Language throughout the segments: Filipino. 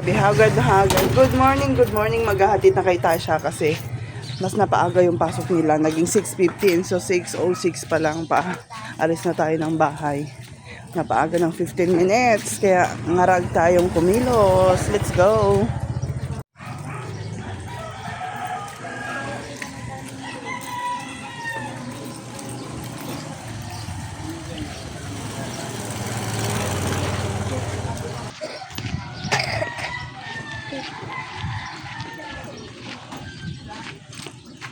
Hagad na hagad. Good morning. Maghahatid na kay Tasha kasi mas napaaga yung pasok nila. Naging 6:15, so 6:06 pa lang pa. Alis na tayo ng bahay. Napaaga ng 15 minutes, kaya ngarag tayong kumilos. Let's go!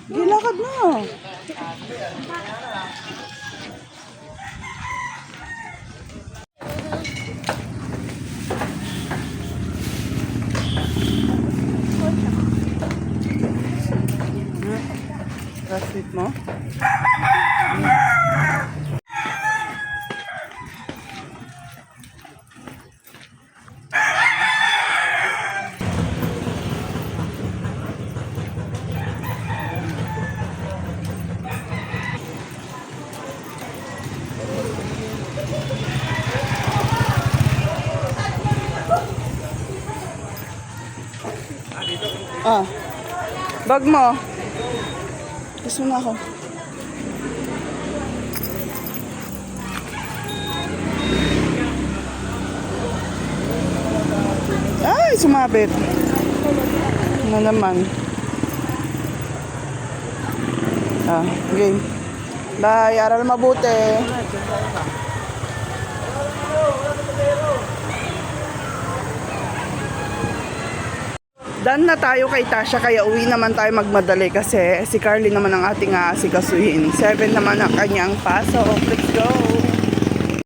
Gilakad na! Rasit mo? Bag mo. Gusto na ako. Ay, sumabit. Ano naman? Okay. Bye, aral mabuti. Done na tayo kay Tasha, kaya uwi naman tayo magmadali kasi si Carly naman ang ating aasikasuhin. 7 naman ang kanyang pasok. Let's go!